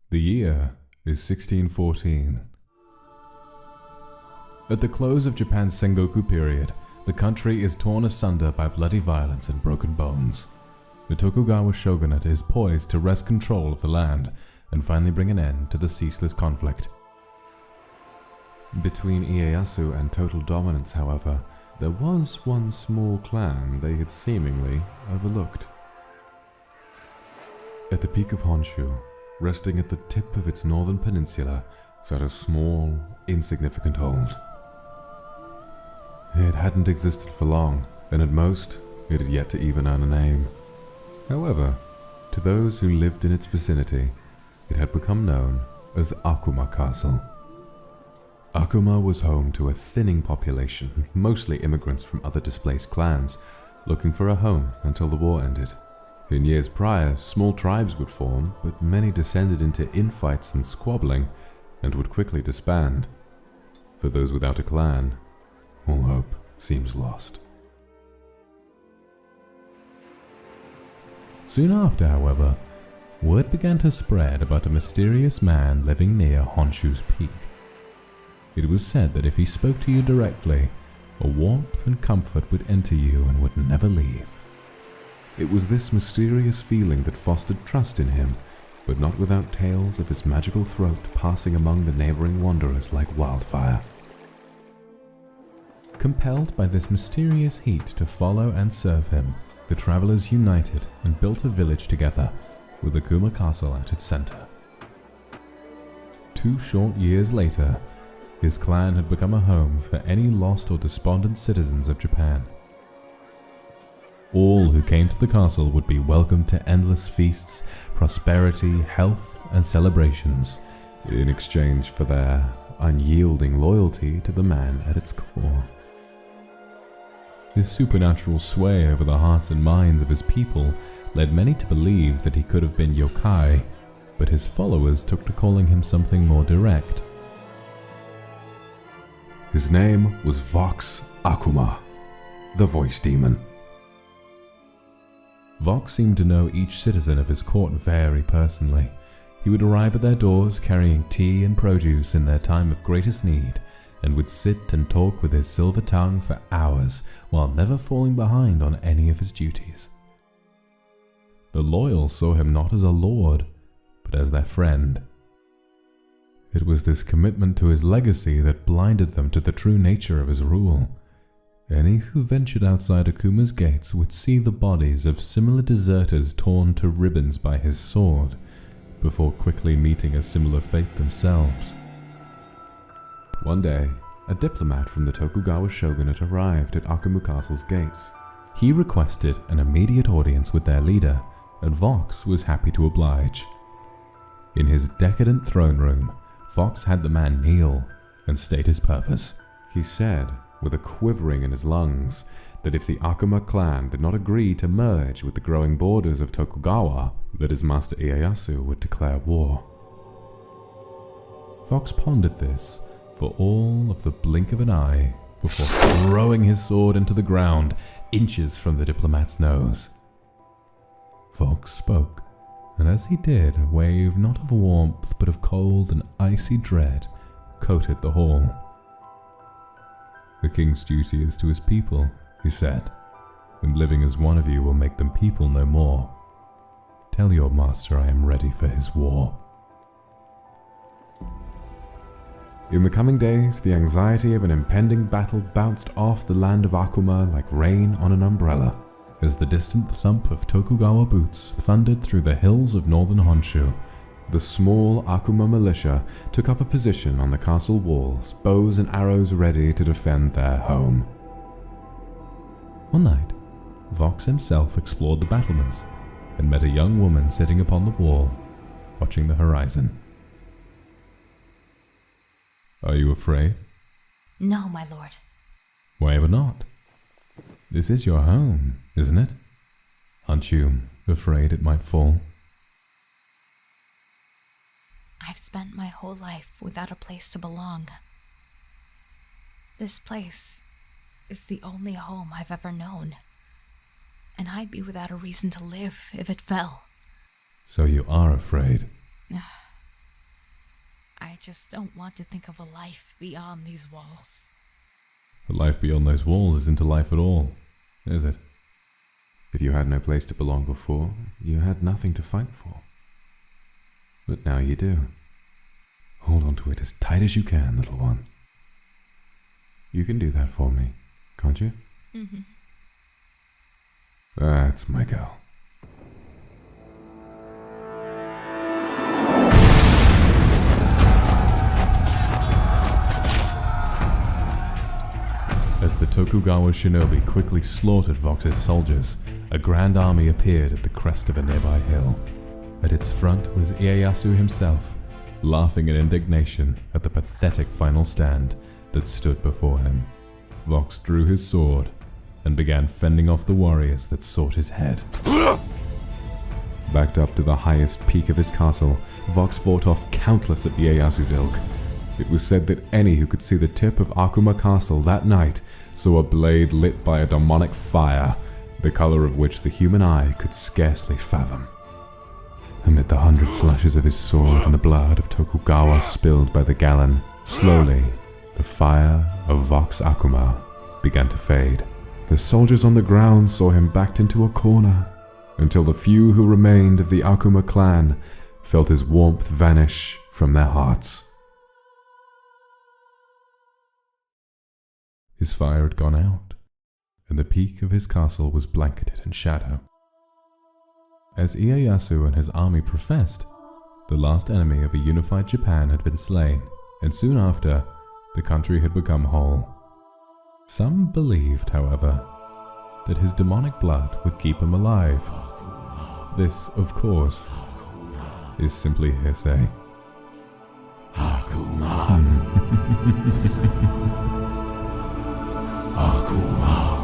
The year is 1614. At the close of Japan's Sengoku period, the country is torn asunder by bloody violence and broken bones. The Tokugawa shogunate is poised to wrest control of the land and finally bring an end to the ceaseless conflict. Between Ieyasu and total dominance, however, there was one small clan they had seemingly overlooked. At the peak of Honshu, resting at the tip of its northern peninsula, sat a small, insignificant hold. It hadn't existed for long, and at most, it had yet to even earn a name. However, to those who lived in its vicinity, it had become known as Akuma Castle. Akuma was home to a thinning population, mostly immigrants from other displaced clans, looking for a home until the war ended. In years prior, small tribes would form, but many descended into infights and squabbling, and would quickly disband. For those without a clan, all hope seems lost. Soon after, however, word began to spread about a mysterious man living near Honshu's peak. It was said that if he spoke to you directly, a warmth and comfort would enter you and would never leave. It was this mysterious feeling that fostered trust in him, but not without tales of his magical throat passing among the neighboring wanderers like wildfire. Compelled by this mysterious heat to follow and serve him, the travelers united and built a village together, with Akuma Castle at its center. 2 short years later, his clan had become a home for any lost or despondent citizens of Japan. All who came to the castle would be welcomed to endless feasts, prosperity, health, and celebrations, in exchange for their unyielding loyalty to the man at its core. His supernatural sway over the hearts and minds of his people led many to believe that he could have been yokai, but his followers took to calling him something more direct. His name was Vox Akuma, the voice demon. Vox seemed to know each citizen of his court very personally. He would arrive at their doors carrying tea and produce in their time of greatest need, and would sit and talk with his silver tongue for hours while never falling behind on any of his duties. The loyal saw him not as a lord, but as their friend. It was this commitment to his legacy that blinded them to the true nature of his rule. Any who ventured outside Akuma's gates would see the bodies of similar deserters torn to ribbons by his sword, before quickly meeting a similar fate themselves. One day, a diplomat from the Tokugawa shogunate arrived at Akuma Castle's gates. He requested an immediate audience with their leader, and Vox was happy to oblige. In his decadent throne room, Vox had the man kneel and state his purpose. He said, with a quivering in his lungs, that if the Akuma clan did not agree to merge with the growing borders of Tokugawa, that his master Ieyasu would declare war. Vox pondered this for all of the blink of an eye before throwing his sword into the ground, inches from the diplomat's nose. Vox spoke, and as he did, a wave not of warmth but of cold and icy dread coated the hall. The king's duty is to his people, he said, and living as one of you will make them people no more. Tell your master I am ready for his war. In the coming days, the anxiety of an impending battle bounced off the land of Akuma like rain on an umbrella, as the distant thump of Tokugawa boots thundered through the hills of northern Honshu. The small Akuma militia took up a position on the castle walls, bows and arrows ready to defend their home. One night, Vox himself explored the battlements and met a young woman sitting upon the wall, watching the horizon. Are you afraid? No, my lord. Why ever not? This is your home, isn't it? Aren't you afraid it might fall? I've spent my whole life without a place to belong. This place is the only home I've ever known, and I'd be without a reason to live if it fell. So you are afraid? I just don't want to think of a life beyond these walls. A life beyond those walls isn't a life at all, is it? If you had no place to belong before, you had nothing to fight for. But now you do. Hold on to it as tight as you can, little one. You can do that for me, can't you? Mm-hmm. That's my girl. As the Tokugawa shinobi quickly slaughtered Vox's soldiers, a grand army appeared at the crest of a nearby hill. At its front was Ieyasu himself, laughing in indignation at the pathetic final stand that stood before him. Vox drew his sword and began fending off the warriors that sought his head. Backed up to the highest peak of his castle, Vox fought off countless of Ieyasu's ilk. It was said that any who could see the tip of Akuma Castle that night saw a blade lit by a demonic fire, the color of which the human eye could scarcely fathom. Amid the 100 slashes of his sword and the blood of Tokugawa spilled by the gallon, slowly, the fire of Vox Akuma began to fade. The soldiers on the ground saw him backed into a corner, until the few who remained of the Akuma clan felt his warmth vanish from their hearts. His fire had gone out, and the peak of his castle was blanketed in shadow. As Ieyasu and his army professed, the last enemy of a unified Japan had been slain, and soon after, the country had become whole. Some believed, however, that his demonic blood would keep him alive. This, of course, is simply hearsay. Akuma. Akuma.